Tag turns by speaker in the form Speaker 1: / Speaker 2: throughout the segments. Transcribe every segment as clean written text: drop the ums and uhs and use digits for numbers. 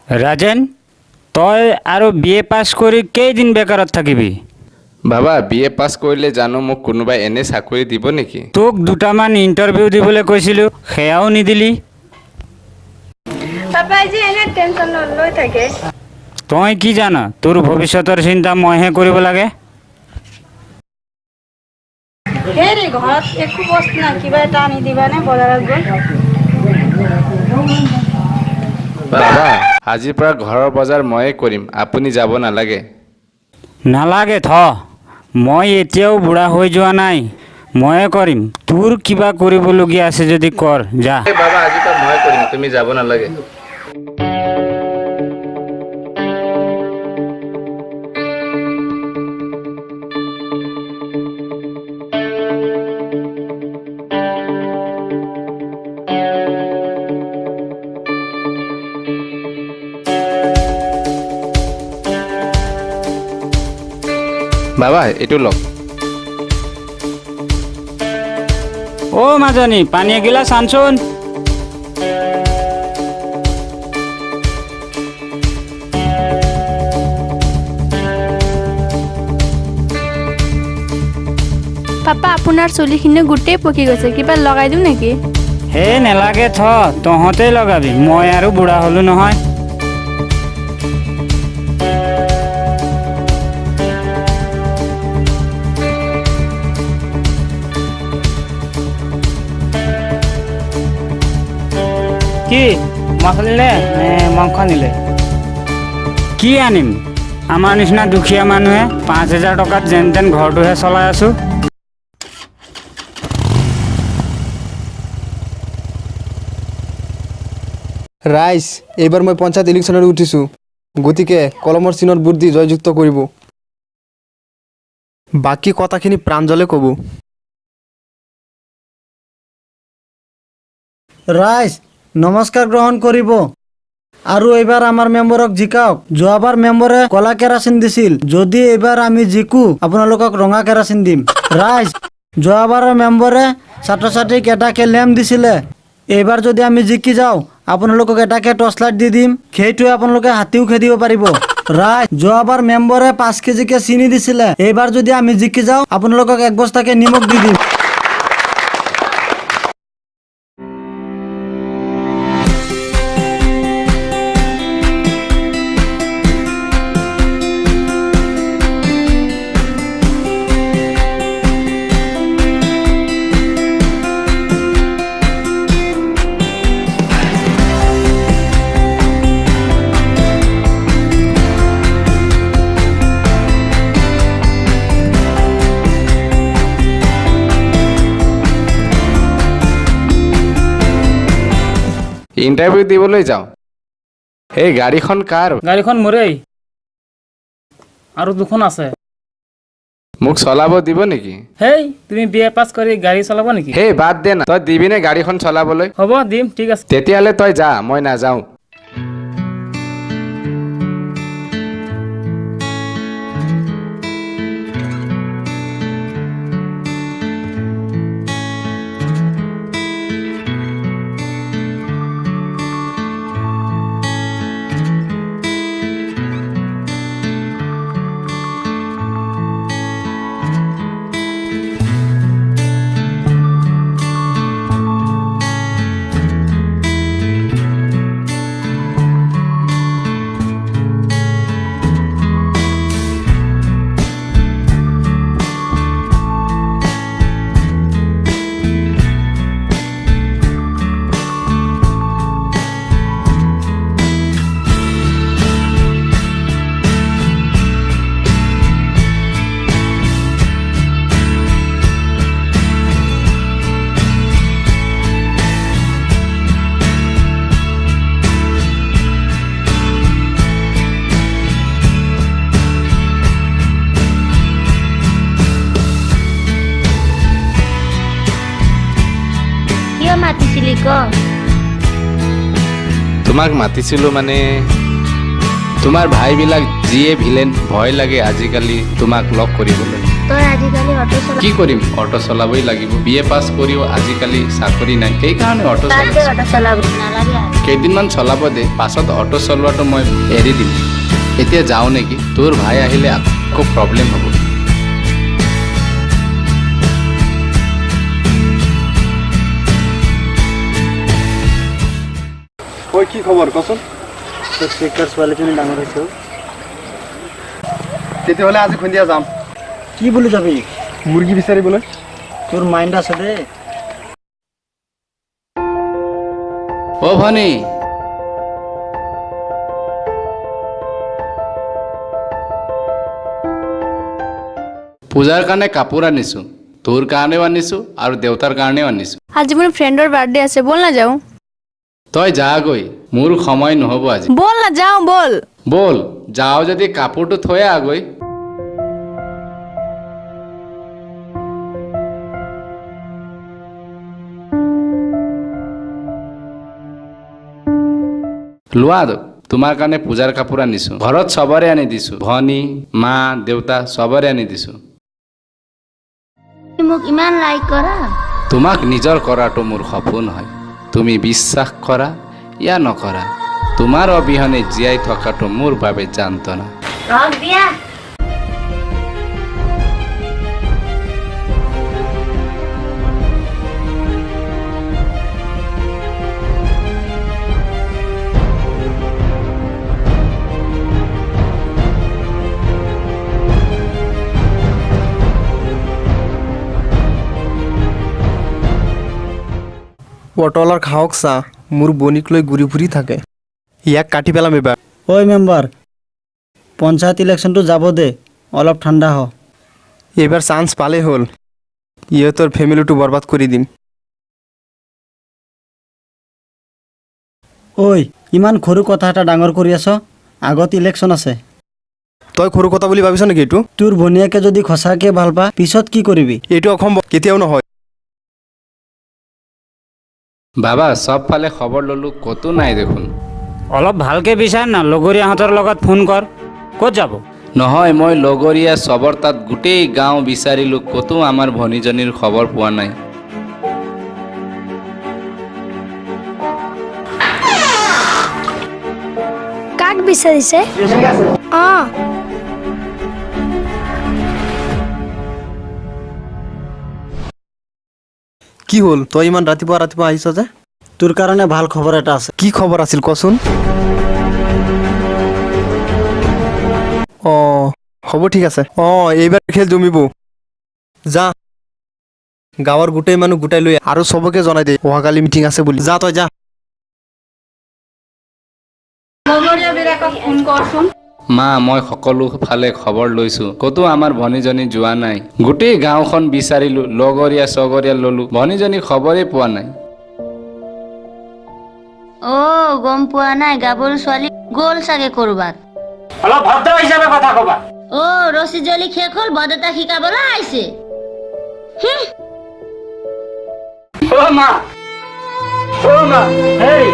Speaker 1: ৰাজেন, তই আৰু B A পাছ কৰি কেইদিন বেকাৰত থাকিবি?
Speaker 2: বাবা BA পাছ কৰিলে জানো মোক কোনোবাই এনে চাকৰি দিব নেকি?
Speaker 1: তোক দুটামান ইণ্টাৰভিউ দিবলৈ কৈছিলোঁ, সেয়াও নিদিলি।
Speaker 3: পাপাই যে এনে টেনচন লৈ থাকে।
Speaker 1: তই কি জানা, তোৰ ভৱিষ্যতৰ চিন্তা মইহে কৰিব লাগে।
Speaker 3: হেৰি ঘৰত একো বস্তু নাই, কিবা এটা আনি দিবানে বজাৰত গৈ?
Speaker 2: বাবা আজিৰ পৰা ঘৰৰ বজাৰ ময়ে কৰিম, আপুনি যাব নালাগে।
Speaker 1: নালাগে থ, মই এতিয়াও বুঢ়া হৈ যোৱা নাই, ময়ে কৰিম। তোৰ কিবা কৰিবলগীয়া আছে যদি কৰ, যা।
Speaker 2: বাবা আজিৰ পৰা ময়ে কৰিম, তুমি যাব নালাগে। বাবা এইটো লওক।
Speaker 1: অ মাজনী, পানী এগিলাচ আনচোন।
Speaker 4: পাপা আপোনাৰ চুলিখিনি গোটেই পকি গৈছে, কিবা লগাই দিওঁ নেকি?
Speaker 1: হে নেলাগে থ, তহঁতেই লগাবি, মই আৰু বুঢ়া হ'লো নহয়। কি মাছ আনিলে নে মাংস আনিলে? কি আনিম, আমাৰ নিচিনা দুখীয়া মানুহে 5,000 টকাত যেন তেন ঘৰটোহে চলাই আছোঁ।
Speaker 5: ৰাইজ, এইবাৰ মই পঞ্চায়ত ইলেকশ্যনত উঠিছোঁ, গতিকে কলমৰ চিনত ভোট দি জয়যুক্ত কৰিব। বাকী কথাখিনি প্ৰাঞ্জলে ক'ব।
Speaker 6: ৰাইজ নমস্কাৰ গ্ৰহণ কৰিব আৰু এইবাৰ আমাৰ মেম্বৰক জিকাওক। যোৱাবাৰ মেম্বৰে কলা কেৰাচিন দিছিল, যদি এইবাৰ আমি জিকো আপোনালোকক ৰঙা কেৰাচিন দিম। ৰাইজ, যোৱাবাৰৰ মেম্বৰে ছাত্ৰ ছাত্ৰীক এটাকে লেম্প দিছিলে, এইবাৰ যদি আমি জিকি যাওঁ আপোনালোকক এটাকে টৰ্চ লাইট দি দিম, সেইটোৱে আপোনালোকে হাতীও খেদিব পাৰিব। ৰাইজ, যোৱাবাৰ মেম্বৰে 5 কেজিকে চিনি দিছিলে, এইবাৰ যদি আমি জিকি যাওঁ আপোনালোকক 1 বস্তাকে নিমখ দি দিম।
Speaker 2: ইণ্টাৰভিউ দিবলৈ যাওঁ। এই গাড়ীখন কাৰ?
Speaker 7: গাড়ীখন মোৰেই, আৰু দুখন আছে।
Speaker 2: মোক চলাব দিব নেকি?
Speaker 7: হেই, তুমি BA পাছ কৰি গাড়ী চলাব নেকি?
Speaker 2: হেই বাদ দে না, তই দিবিনে গাড়ীখন চলাবলৈ?
Speaker 7: হ'ব দিম, ঠিক আছে।
Speaker 2: তেতিয়াহ'লে তই যা, মই নাযাওঁ।
Speaker 4: মাতিছিলি ক?
Speaker 2: তোমাক মাতিছিলোঁ মানে তোমাৰ ভাইবিলাক যিয়ে ভিলেন, ভয় লাগে আজিকালি তোমাক লগ কৰিবলৈ।
Speaker 4: ত
Speaker 8: তই আজিকালি অটো চলা
Speaker 2: কি কৰিম অটো চলাবই লাগিব বিএ পাছ কৰিও আজিকালি চাকৰি নাই সেইকাৰণে অটো চলাইছো
Speaker 8: অটো চলাব নালাগে আৰু।
Speaker 2: কেইদিনমান চলাব দে পাছত অটো চলোৱাটো মই এৰি দিম এতিয়া যাওঁ নেকি তোৰ ভাই আহিলে আকৌ প্ৰব্লেম হ'ব
Speaker 5: ঐ কি খবৰ কচোন
Speaker 6: তোৰ চিকাৰ ছোৱালীজনী ডাঙৰ হৈছে
Speaker 5: তেতিয়াহ'লে আজি সন্ধিয়া যাম
Speaker 6: কি বুলি যাবি
Speaker 5: মুৰ্গী বিচাৰিবলৈ
Speaker 6: তোৰ মাইণ্ড আছে দেই
Speaker 2: অ ভনী পূজাৰ কাৰণে কাপোৰ আনিছো তোৰ কাৰণেও আনিছো আৰু দেউতাৰ কাৰণেও আনিছো
Speaker 4: আজি মোৰ ফ্ৰেণ্ডৰ বাৰ্থডে আছে বল না যাওঁ
Speaker 2: তই যাগৈ মোৰ সময় নহ'ব আজি
Speaker 4: বল না যাওঁ বল
Speaker 2: বল যাও যদি কাপোৰটো থৈ আগৈ লোৱা তোমাৰ কাৰণে পূজাৰ কাপোৰ আনিছো ঘৰত চবৰে আনি দিছো ভনী মা দেউতা চবৰে আনি দিছো
Speaker 8: তুমি মোক ইমান লাইক কৰা
Speaker 2: তোমাক নিজৰ কৰাটো মোৰ সপোন হয় তুমি বিশ্বাস কৰা ইয়া নকৰা তোমাৰ অবিহনে জীয়াই থকাটো মোৰ বাবে যন্ত্ৰণা
Speaker 8: ৰস দিয়া
Speaker 5: পটলৰ খাওক চা মোৰ বনীক লৈ ঘূৰি ফুৰি থাকে ইয়াক কাটি পেলাম এবাৰ
Speaker 6: ঐ মেম্বাৰ পঞ্চায়ত ইলেকশ্যনটো যাব দে অলপ ঠাণ্ডা হ
Speaker 5: এইবাৰ চান্স পালেই হ'ল ইহঁতৰ ফেমিলিটো বৰবাদ কৰি দিম
Speaker 6: ঐ ইমান সৰু কথা এটা ডাঙৰ কৰি আছ আগত ইলেকশ্যন আছে
Speaker 5: তই সৰু কথা বুলি ভাবিছ নেকি এইটো
Speaker 6: তোৰ ভনীয়েকে যদি সঁচাকৈ ভাল পা পিছত কি কৰিবি
Speaker 5: এইটো অসম্ভৱ কেতিয়াও নহয়
Speaker 2: বাবা চব ফালে খবৰ ললো ক'তো নাই দেখোন
Speaker 1: অলপ ভালকৈ বিচাৰ না লগৰীয়াহঁতৰ লগত ফোন কৰ ক'ত যাব
Speaker 2: নহয় মই লগৰীয়া চবৰ তাত গোটেই গাঁও বিচাৰিলো ক'তো আমাৰ ভনীজনীৰ খবৰ পোৱা নাই
Speaker 8: কাক বিচাৰিছে অঁ
Speaker 5: কি হ'ল তই ইমান ৰাতিপুৱা ৰাতিপুৱা আহিছ যে
Speaker 6: তোৰ কাৰণে ভাল খবৰ এটা আছে
Speaker 5: কি খবৰ আছিল কচোন অঁ হ'ব ঠিক আছে অঁ এইবাৰ খেল জমিব যা গাঁৱৰ গোটেই মানুহ গোটাই লৈ আৰু চবকে জনাই দে অহাকালি মিটিং আছে বুলি যা তই যা
Speaker 3: লগৰীয়াবিলাকক ফোন কৰচোন
Speaker 2: মা মই সকলো ফালে খবৰ লৈছো ক'তো আমাৰ ভনীজনী যোৱা নাই গোটেই গাঁওখন বিচাৰিলো লগৰীয়া চগৰীয়া ললো ভনীজনী খবৰেই পোৱা নাই
Speaker 8: অ' গম পোৱা নাই গাভৰু ছোৱালী গ'ল চাগে ক'ৰবাত
Speaker 1: অলপ ভদ্ৰ হিচাপে কথা ক'বা
Speaker 8: অ' ৰছী জলি শেষ হ'ল ভদ্ৰতা শিকাবলৈ আহিছে
Speaker 1: অ' মা হেই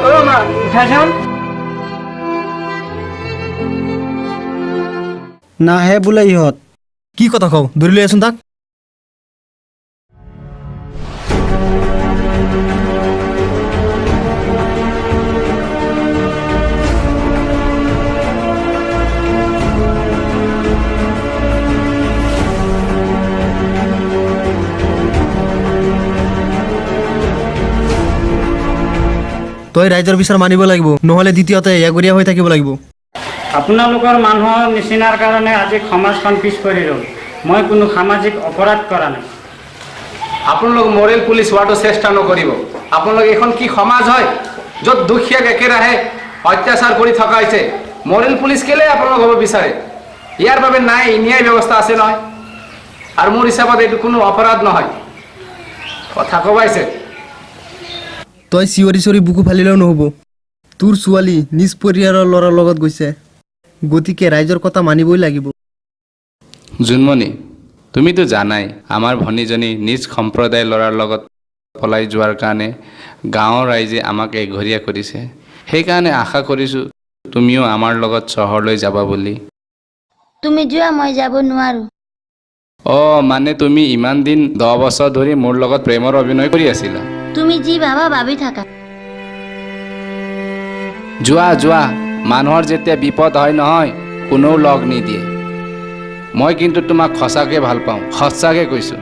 Speaker 1: অ' মা উঠাচোন
Speaker 6: নাহে বোলে ইহঁত
Speaker 5: কি কথা কওঁ ধৰি লৈ আছোন তাক তই ৰাইজৰ বিচাৰ মানিব লাগিব নহ'লে দ্বিতীয়তে এগৰীয়া হৈ থাকিব লাগিব
Speaker 1: আপোনালোকৰ মানুহৰ নিচিনাৰ কাৰণে আজি সমাজখন পিছ পৰি ৰ'ল মই কোনো সামাজিক অপৰাধ কৰা নাই
Speaker 2: আপোনালোক মৰেল পুলিচ হোৱাটো চেষ্টা নকৰিব আপোনালোক এখন কি সমাজ হয় য'ত দুখীয়াক একেৰাহে অত্যাচাৰ কৰি থকা হৈছে মৰেল পুলিচ কেলে আপোনালোক হ'ব বিচাৰে ইয়াৰ বাবে নাই ন্যায় ব্যৱস্থা আছে নহয় আৰু মোৰ হিচাপত এইটো কোনো অপৰাধ নহয় কথা কবাইছে
Speaker 5: তই চিঞৰি চিঞৰি বুকু ফালিলেও নহ'ব তোৰ ছোৱালী নিজ পৰিয়ালৰ ল'ৰাৰ লগত গৈছে গতিকে ৰাইজৰ কথা মানিবই লাগিব
Speaker 2: জোনমণি তুমিতো জানাই আমাৰ ভনীজনী নিজ সম্প্ৰদায়ৰ ল'ৰাৰ লগত পলাই যোৱাৰ কাৰণে গাঁৱৰ ৰাইজে আমাক এঘৰীয়া কৰিছে সেইকাৰণে আশা কৰিছোঁ তুমিও আমাৰ লগত চহৰলৈ যাবা বুলি
Speaker 8: তুমি যোৱা মই যাব নোৱাৰো
Speaker 2: মানে তুমি ইমান দিন 10 বছৰ ধৰি মোৰ লগত প্ৰেমৰ অভিনয় কৰি আছিলা।
Speaker 8: তুমি যি ভাবা ভাবি থাকা।
Speaker 2: যোৱা যোৱা, মানুহৰ যেতিয়া বিপদ হয় নহয় কোনেও লগ নিদিয়ে। মই কিন্তু তোমাক সঁচাকৈ ভাল পাওঁ, সঁচাকৈ কৈছোঁ।